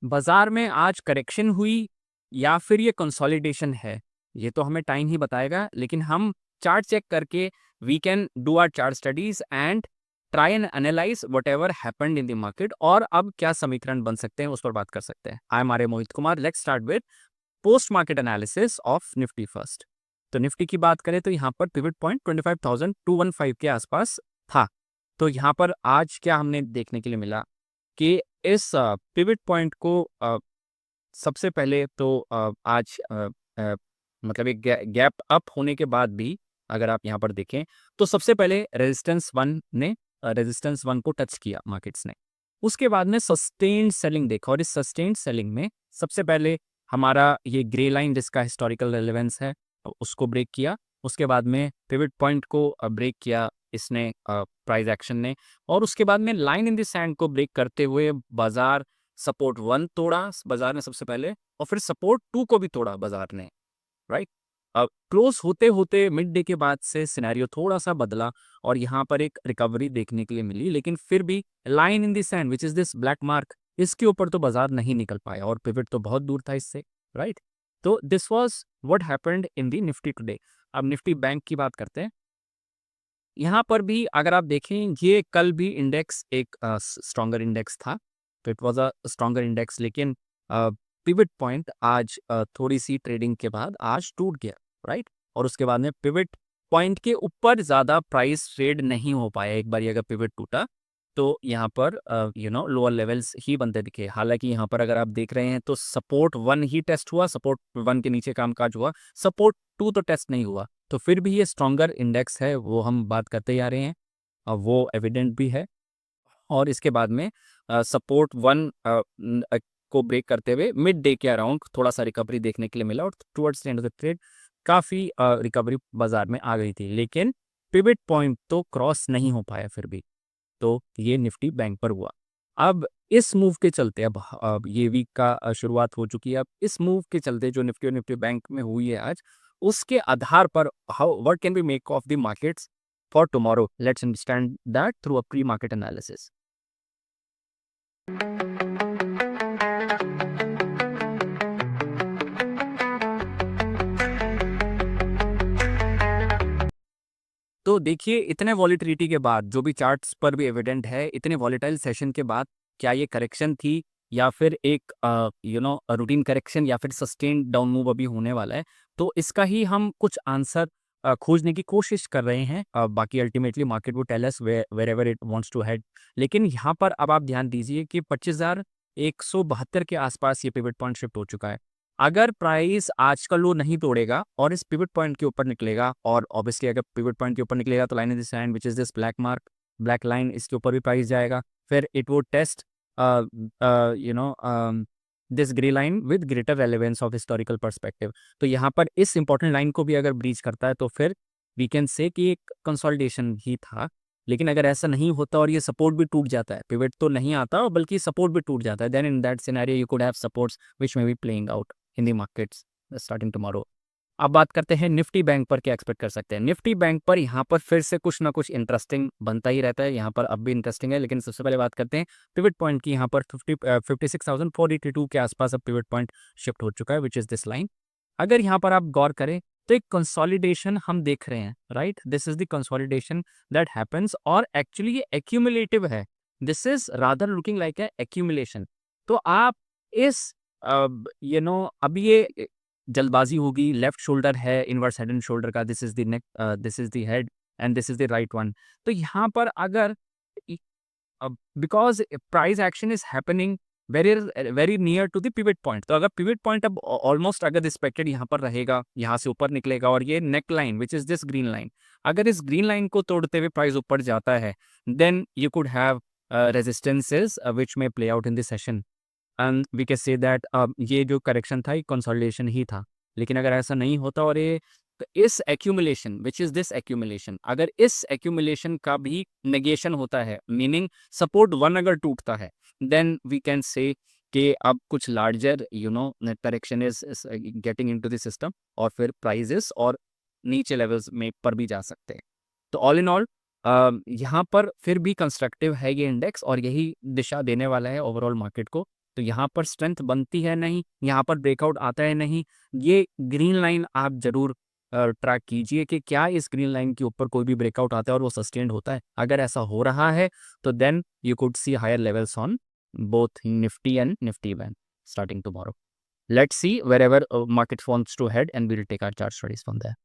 बाजार में आज करेक्शन हुई या फिर ये कंसोलिडेशन है, ये तो हमें टाइम ही बताएगा। लेकिन हम चार्ट चेक करके we can do our chart studies and try and analyze whatever happened in the market, और अब क्या समीकरण बन सकते हैं उस पर बात कर सकते हैं। I am Arya Mohit Kumar. Let's start with post market analysis of Nifty first. तो निफ्टी की बात करें तो यहाँ पर पिवट पॉइंट 25,215 के आसपास था। तो यहाँ पर आज क्या हमने देखने के लिए मिला कि इस पिवट पॉइंट को सबसे पहले तो आज मतलब एक गैप अप होने के बाद भी अगर आप यहाँ पर देखें तो सबसे पहले रेजिस्टेंस वन को टच किया मार्केट्स ने। उसके बाद में सस्टेन्ड सेलिंग देखा, और इस सस्टेन्ड सेलिंग में सबसे पहले हमारा ये ग्रे लाइन जिसका हिस्टोरिकल रेलेवेंस है उसको ब्रेक किया। उसके बाद में पिवट पॉइंट को ब्रेक किया इसने प्राइस एक्शन ने, और उसके बाद में लाइन इन द सैंड को ब्रेक करते हुए बाजार सपोर्ट 1 तोड़ा बाजार ने सबसे पहले, और फिर सपोर्ट 2 को भी तोड़ा बाजार ने, राइट। अब क्लोज होते होते मिड डे के बाद से सिनेरियो थोड़ा सा बदला और यहाँ पर एक रिकवरी देखने के लिए मिली, लेकिन फिर भी line in the sand which is this black mark, इसके ऊपर तो बाजार नहीं निकल पाया और पिवट तो बहुत दूर था इससे, राइट। तो this was what happened in the Nifty today. अब निफ्टी बैंक की बात करते हैं। यहाँ पर भी अगर आप देखें, ये कल भी इंडेक्स एक स्ट्रॉन्गर इंडेक्स था, तो it was a stronger index, लेकिन पिवट पॉइंट आज थोड़ी सी ट्रेडिंग के बाद आज टूट गया, राइट। और उसके बाद में पिवट पॉइंट के ऊपर ज़्यादा प्राइस ट्रेड नहीं हो पाया। एक बार अगर पिवट टूटा तो यहाँ पर लोअर लेवल्स ही बनते दिखे। हालांकि यहाँ पर अगर आप देख रहे हैं तो सपोर्ट 1 ही टेस्ट हुआ, सपोर्ट 1 के नीचे कामकाज हुआ, सपोर्ट 2 तो टेस्ट नहीं हुआ। तो फिर भी ये स्ट्रॉन्गर इंडेक्स है, वो हम बात करते ही आ रहे हैं, वो एविडेंट भी है। और इसके बाद में सपोर्ट 1 को ब्रेक करते हुए मिड डे के अराउंड थोड़ा सा रिकवरी देखने के लिए मिला, और towards the end of the trade काफ़ी रिकवरी बाजार में आ गई थी, लेकिन पिवट पॉइंट तो क्रॉस नहीं हो पाया फिर भी। तो ये निफ्टी बैंक पर हुआ। अब इस मूव के चलते अब ये वीक का शुरुआत हो चुकी है। अब इस मूव के चलते जो निफ्टी और निफ्टी बैंक में हुई है आज, उसके आधार पर how what can be make of the markets for tomorrow. Let's understand that through a pre market analysis. तो देखिए, इतने वॉलीटिलिटी के बाद, जो भी चार्ट्स पर भी एविडेंट है, इतने वॉलीटाइल सेशन के बाद क्या ये करेक्शन थी या फिर एक रूटीन करेक्शन या फिर सस्टेन्ड डाउन मूव अभी होने वाला है। तो इसका ही हम कुछ आंसर खोजने की कोशिश कर रहे हैं। बाकी अल्टीमेटली मार्केट वो tell us wherever it wants to head. लेकिन यहाँ पर अब आप ध्यान दीजिए कि 25,172 के आसपास ये पिवट पॉइंट शिफ्ट हो चुका है। अगर प्राइस आज का लो नहीं तोड़ेगा और इस पिवट पॉइंट के ऊपर निकलेगा, और ऑब्वियसली अगर पिवट पॉइंट के ऊपर निकलेगा तो line in the sand which is this black mark, black line, इसके ऊपर भी प्राइस जाएगा। फिर it would test this grey line with greater relevance of historical perspective. तो यहाँ पर इस इंपॉर्टेंट लाइन को भी अगर ब्रीच करता है तो फिर वी कैन से कि एक कंसोलिडेशन ही था। लेकिन अगर ऐसा नहीं होता और ये सपोर्ट भी टूट जाता है, पिवट तो नहीं आता और बल्कि सपोर्ट भी टूट जाता है, then in that scenario you could have supports which may be playing out in the markets starting tomorrow. अब बात करते हैं निफ्टी बैंक पर क्या एक्सपेक्ट कर सकते हैं। निफ्टी बैंक पर यहाँ पर फिर से कुछ ना कुछ इंटरेस्टिंग बनता ही रहता है, यहाँ पर अब भी इंटरेस्टिंग है। लेकिन सबसे पहले बात करते हैं पिवट पॉइंट की। यहाँ पर 56,482 के आसपास अब पिवट पॉइंट शिफ्ट हो चुका है विच इज दिस लाइन। अगर यहाँ पर आप गौर करें तो एक कंसोलिडेशन हम देख रहे हैं, right. This is the consolidation that happens, और एक्चुअली ये एक्यूमुलेटिव है। This is rather looking like a accumulation. तो आप इस अब ये जल्दबाजी होगी, लेफ्ट शोल्डर है इनवर्स हेड एंड शोल्डर का, this is the neck, this is the head and this is the right one. तो यहाँ पर अगर because price action is happening very very near to the pivot point, तो अगर pivot point अब almost अगर respected यहाँ पर रहेगा, यहाँ से ऊपर निकलेगा, और ये neck line which is this green line, अगर इस ग्रीन लाइन को तोड़ते हुए प्राइस ऊपर जाता है, then you could have resistances which may play out in this session, and we can say that ये जो करेक्शन था ये कंसोलिडेशन ही था। लेकिन अगर ऐसा नहीं होता और ये तो इस accumulation which is this accumulation, अगर इस एक्यूमुलेशन का भी नेगेशन होता है, मीनिंग सपोर्ट 1 अगर टूटता है, देन वी कैन से कि अब कुछ larger correction is getting into the system, और फिर प्राइजेस और नीचे लेवल्स में पर भी जा सकते हैं। तो ऑल इन ऑल यहाँ पर फिर भी कंस्ट्रक्टिव है ये इंडेक्स, और यही दिशा देने वाला है ओवरऑल मार्केट को तो यहाँ पर स्ट्रेंथ बनती है नहीं, यहाँ पर ब्रेकआउट आता है नहीं। ये ग्रीन लाइन आप ज़रूर ट्रैक कीजिए कि क्या इस ग्रीन लाइन के ऊपर कोई भी ब्रेकआउट आता है और वो सस्टेन्ड होता है। अगर ऐसा हो रहा है तो then you could see higher levels on both Nifty and Nifty Bank starting tomorrow. Let's see wherever market wants to head, and we'll take our chart studies from there.